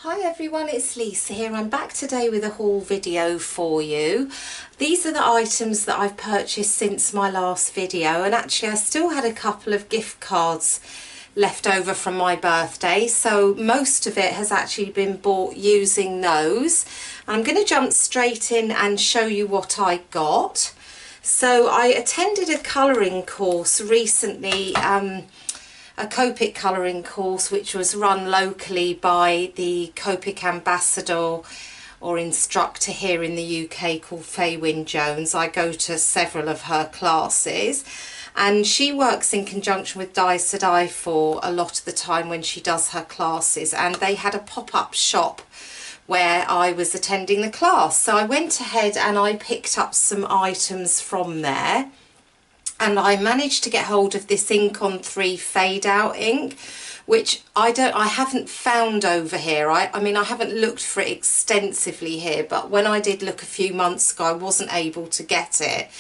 Hi everyone, it's Lisa here. I'm back today with a haul video for you. These are the items that I've purchased since my last video, and actually I still had a couple of gift cards left over from my birthday, so most of it has actually been bought using those. I'm going to jump straight in and show you what I got. So I attended a colouring course recently, a Copic colouring course which was run locally by the Copic ambassador or instructor here in the UK called Faye Jones. I go to several of her classes, and she works in conjunction with Die for a lot of the time when she does her classes, and they had a pop-up shop where I was attending the class. So I went ahead and I picked up some items from there. And I managed to get hold of this ink on 3 fade out ink, which I haven't found over here. I mean, I haven't looked for it extensively here, but when I did look a few months ago, I wasn't able to get it.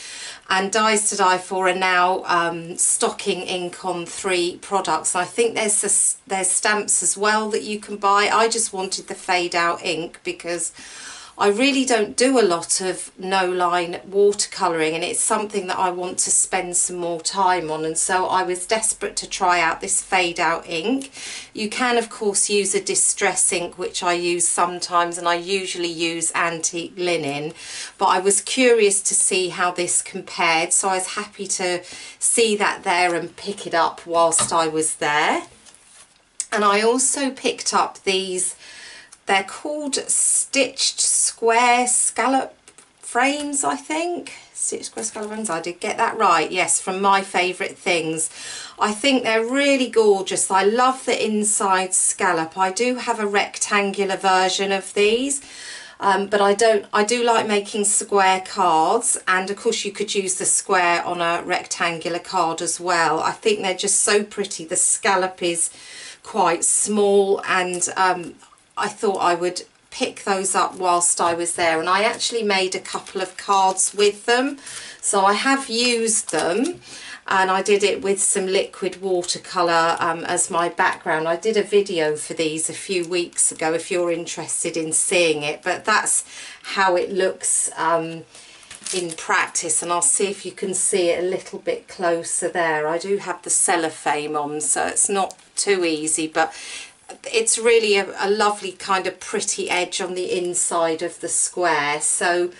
And Dies to Die For are now stocking ink on 3 products. I think there's stamps as well that you can buy. I just wanted the fade out ink because I really don't do a lot of no-line watercolouring, and it's something that I want to spend some more time on, and so I was desperate to try out this fade out ink. You can of course use a distress ink, which I use sometimes, and I usually use antique linen, but I was curious to see how this compared, so I was happy to see that there and pick it up whilst I was there. And I also picked up these. They're called stitched square scallop frames, I think. Stitched square scallop frames, I did get that right. Yes, from My Favourite Things. I think they're really gorgeous. I love the inside scallop. I do have a rectangular version of these, but I do like making square cards, and of course you could use the square on a rectangular card as well. I think they're just so pretty. The scallop is quite small, and I thought I would pick those up whilst I was there, and I actually made a couple of cards with them, so I have used them, and I did it with some liquid watercolour as my background. I did a video for these a few weeks ago if you're interested in seeing it, but that's how it looks in practice, and I'll see if you can see it a little bit closer there. I do have the cellophane on, so it's not too easy, but it's really a lovely kind of pretty edge on the inside of the square. So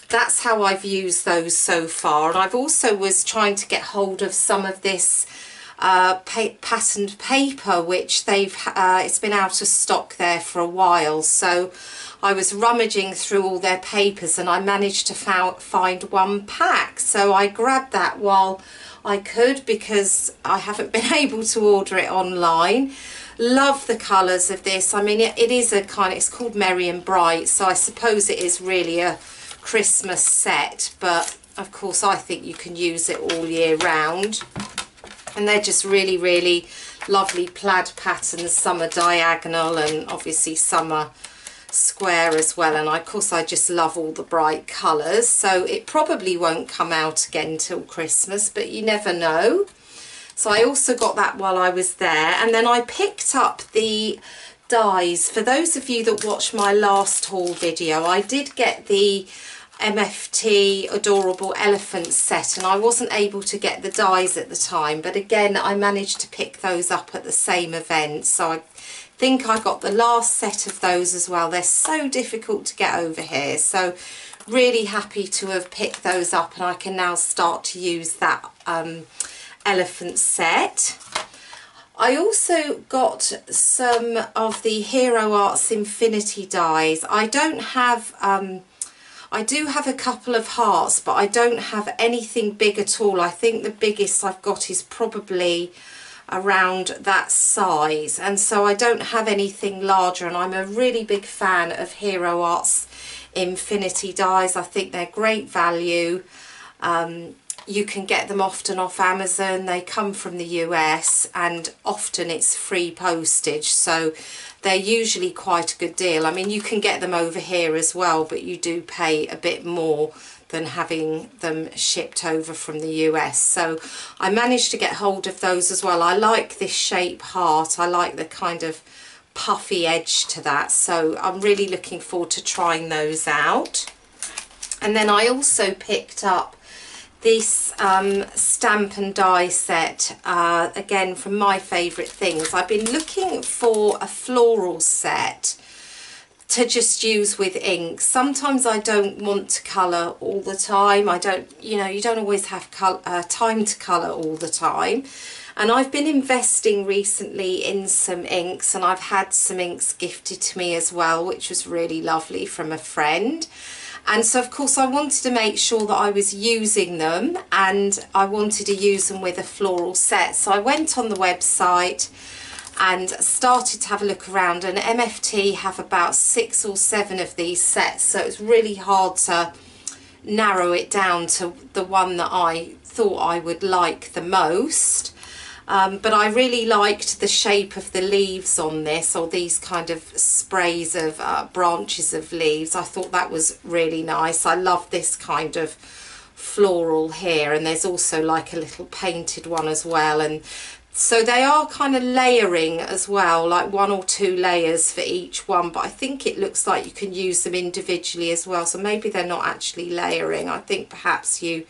that's how I've used those so far. And I've also was trying to get hold of some of this patterned paper, which it's been out of stock there for a while, so I was rummaging through all their papers and I managed to find one pack, so I grabbed that while I could because I haven't been able to order it online. Love the colours of this. I mean, it is a kind of, it's called Merry and Bright, so I suppose it is really a Christmas set, but of course I think you can use it all year round. And they're just really, really lovely plaid patterns. Some are diagonal and obviously some are square as well, and of course I just love all the bright colours, so it probably won't come out again till Christmas, but you never know. So I also got that while I was there, and then I picked up the dies. For those of you that watched my last haul video, I did get the MFT Adorable Elephant set, and I wasn't able to get the dies at the time, but again I managed to pick those up at the same event, so I think I got the last set of those as well. They're so difficult to get over here, so really happy to have picked those up, and I can now start to use that elephant set. I also got some of the Hero Arts Infinity dies. I do have a couple of hearts, but I don't have anything big at all. I think the biggest I've got is probably around that size, and so I don't have anything larger, and I'm a really big fan of Hero Arts Infinity dies. I think they're great value. You can get them often off Amazon. They come from the US, and often it's free postage, so they're usually quite a good deal. I mean, you can get them over here as well, but you do pay a bit more than having them shipped over from the US. So I managed to get hold of those as well. I like this shape heart. I like the kind of puffy edge to that, so I'm really looking forward to trying those out. And then I also picked up this stamp and die set, again from my favourite things. I've been looking for a floral set to just use with ink. Sometimes I don't want to colour all the time. I don't, you know, you don't always have time to colour all the time. And I've been investing recently in some inks, and I've had some inks gifted to me as well, which was really lovely from a friend. And so of course I wanted to make sure that I was using them, and I wanted to use them with a floral set. So I went on the website and started to have a look around, and MFT have about 6 or 7 of these sets, so it's really hard to narrow it down to the one that I thought I would like the most. But I really liked the shape of the leaves on this, or these kind of sprays of branches of leaves. I thought that was really nice. I love this kind of floral here, and there's also like a little painted one as well. And so they are kind of layering as well, like 1 or 2 layers for each one, but I think it looks like you can use them individually as well. So maybe they're not actually layering. I think perhaps you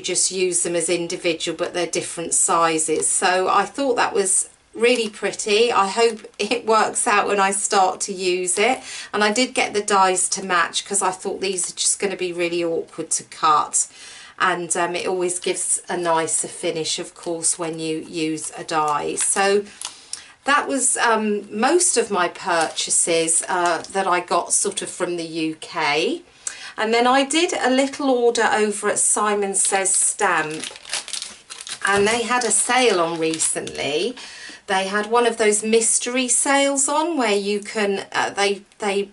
just use them as individual, but they're different sizes. So I thought that was really pretty. I hope it works out when I start to use it. And I did get the dies to match, because I thought these are just going to be really awkward to cut. And it always gives a nicer finish, of course, when you use a die. So that was most of my purchases that I got sort of from the UK. And then I did a little order over at Simon Says Stamp, and they had a sale on recently. They had one of those mystery sales on where you can, they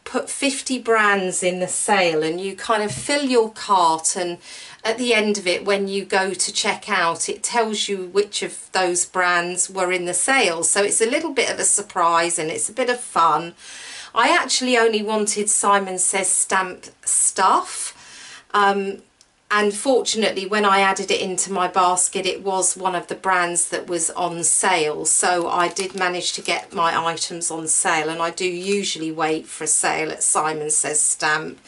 put 50 brands in the sale, and you kind of fill your cart, and at the end of it, when you go to check out, it tells you which of those brands were in the sale. So it's a little bit of a surprise, and it's a bit of fun. I actually only wanted Simon Says Stamp stuff, and fortunately when I added it into my basket, it was one of the brands that was on sale, so I did manage to get my items on sale. And I do usually wait for a sale at Simon Says Stamp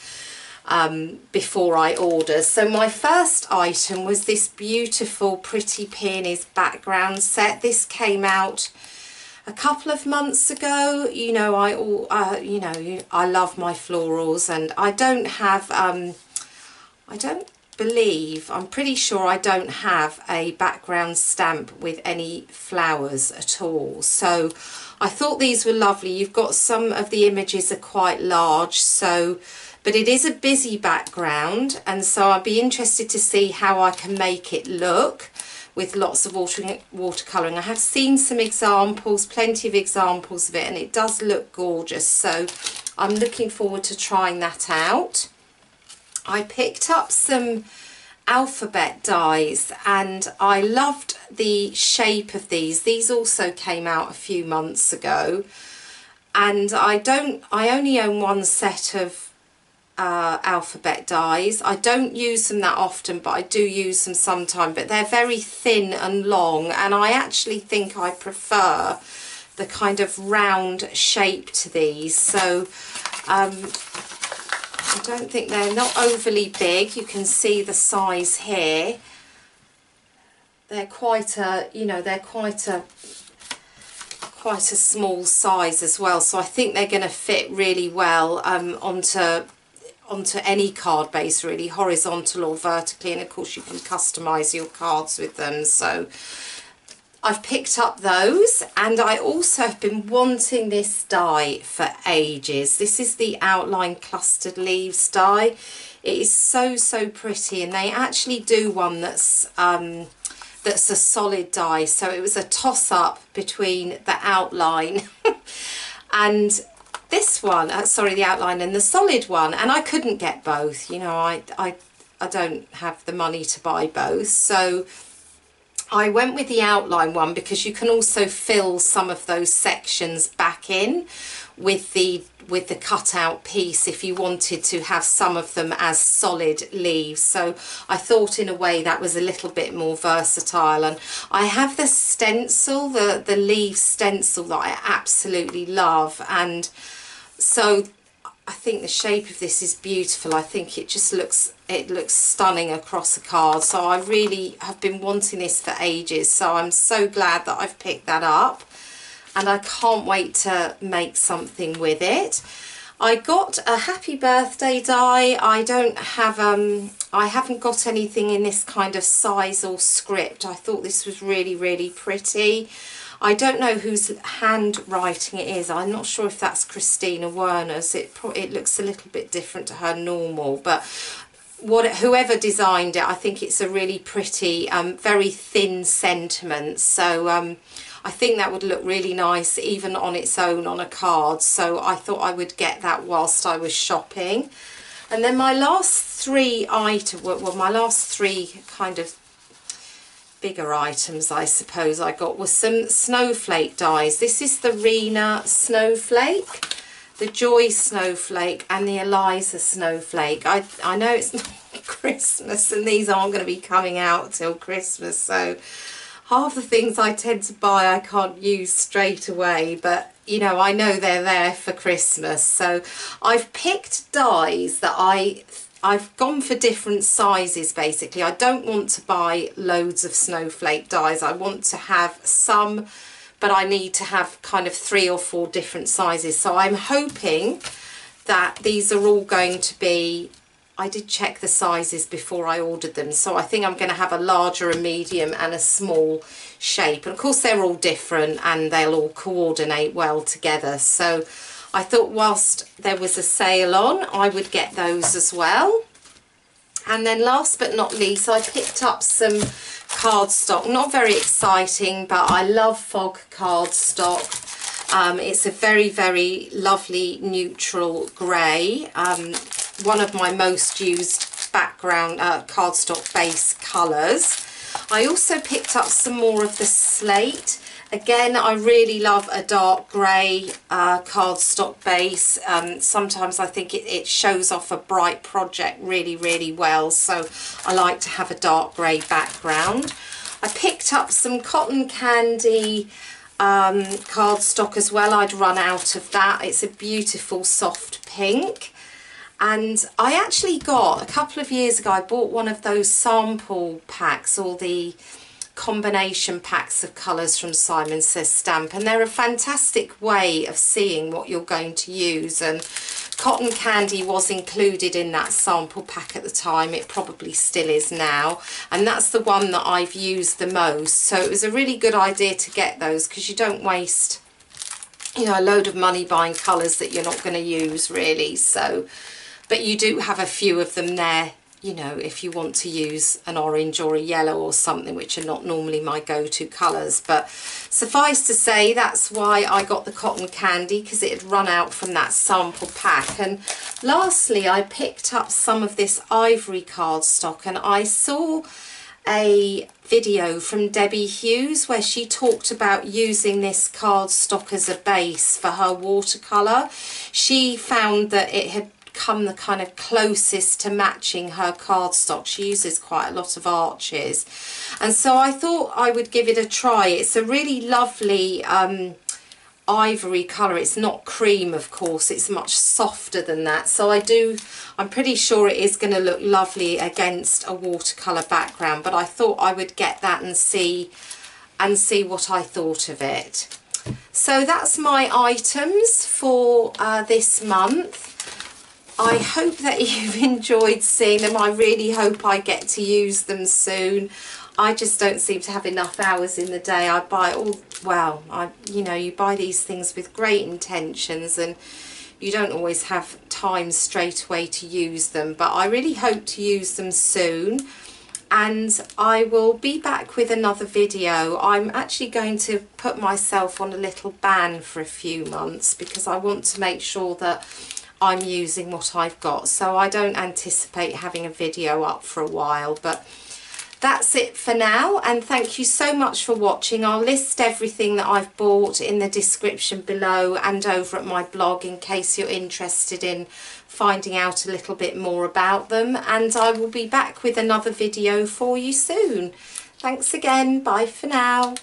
before I order. So my first item was this beautiful Pretty Peonies background set. This came out a couple of months ago. You know, I love my florals, and I don't have I'm pretty sure I don't have a background stamp with any flowers at all. So I thought these were lovely. You've got some of the images are quite large, so but it is a busy background, and so I'd be interested to see how I can make it look with lots of watercolouring. I have seen some examples, plenty of examples of it, and it does look gorgeous, so I'm looking forward to trying that out. I picked up some alphabet dies, and I loved the shape of these. These also came out a few months ago, and I only own one set of alphabet dies. I don't use them that often, but I do use them sometimes, but they're very thin and long, and I actually think I prefer the kind of round shape to these. So I don't think they're not overly big. You can see the size here. They're quite a, you know, they're quite a small size as well, so I think they're going to fit really well onto any card base, really, horizontal or vertically, and of course you can customise your cards with them. So I've picked up those, and I also have been wanting this die for ages. This is the Outline Clustered Leaves die. It is so pretty, and they actually do one that's a solid die, so it was a toss-up between the outline and this one, sorry, the outline and the solid one, and I couldn't get both. You know, I don't have the money to buy both, so I went with the outline one because you can also fill some of those sections back in with the cutout piece if you wanted to have some of them as solid leaves. So I thought in a way that was a little bit more versatile. And I have the stencil, the leaf stencil, that I absolutely love, and so I think the shape of this is beautiful. I think it just looks stunning across a card. So I really have been wanting this for ages, so I'm so glad that I've picked that up, and I can't wait to make something with it. I got a happy birthday die. I don't have I haven't got anything in this kind of size or script. I thought this was really, really pretty. I don't know whose handwriting it is. I'm not sure if that's Christina Werner's. It looks a little bit different to her normal, but whoever designed it, I think it's a really pretty, very thin sentiment. So I think that would look really nice even on its own on a card. So I thought I would get that whilst I was shopping. And then my last three items, well, my last three kind of bigger items I suppose I got was some snowflake dies. This is the Rena snowflake, the Joy snowflake, and the Eliza snowflake. I know it's not Christmas and these aren't going to be coming out till Christmas, so half the things I tend to buy I can't use straight away, but you know, I know they're there for Christmas. So I've picked dies that I've gone for different sizes basically. I don't want to buy loads of snowflake dies. I want to have some, but I need to have kind of 3 or 4 different sizes. So I'm hoping that these are all going to be, I did check the sizes before I ordered them, so I think I'm going to have a larger, a medium and a small shape. And of course they're all different and they'll all coordinate well together. So I thought whilst there was a sale on, I would get those as well. And then last but not least, I picked up some cardstock. Not very exciting, but I love fog cardstock. It's a very, very lovely neutral grey. One of my most used background cardstock base colours. I also picked up some more of the slate. Again, I really love a dark grey cardstock base. Sometimes I think it shows off a bright project really, really well. So I like to have a dark grey background. I picked up some cotton candy cardstock as well. I'd run out of that. It's a beautiful soft pink. And I actually got, a couple of years ago, I bought one of those sample packs, or the combination packs of colours from Simon Says Stamp, and they're a fantastic way of seeing what you're going to use. And cotton candy was included in that sample pack at the time. It probably still is now, and that's the one that I've used the most. So it was a really good idea to get those, because you don't waste, you know, a load of money buying colours that you're not going to use really. So, but you do have a few of them there, you know, if you want to use an orange or a yellow or something, which are not normally my go-to colours. But suffice to say, that's why I got the cotton candy, because it had run out from that sample pack. And lastly, I picked up some of this ivory cardstock, and I saw a video from Debbie Hughes where she talked about using this cardstock as a base for her watercolour. She found that it had come the kind of closest to matching her cardstock. She uses quite a lot of arches, and so I thought I would give it a try. It's a really lovely ivory colour. It's not cream, of course, it's much softer than that, so I'm pretty sure it is going to look lovely against a watercolour background. But I thought I would get that and see what I thought of it. So that's my items for this month. I hope that you've enjoyed seeing them. I really hope I get to use them soon. I just don't seem to have enough hours in the day. I buy all, well, you know, you buy these things with great intentions and you don't always have time straight away to use them. But I really hope to use them soon. And I will be back with another video. I'm actually going to put myself on a little ban for a few months, because I want to make sure that I'm using what I've got. So I don't anticipate having a video up for a while, but that's it for now, and thank you so much for watching. I'll list everything that I've bought in the description below and over at my blog in case you're interested in finding out a little bit more about them, and I will be back with another video for you soon. Thanks again, bye for now.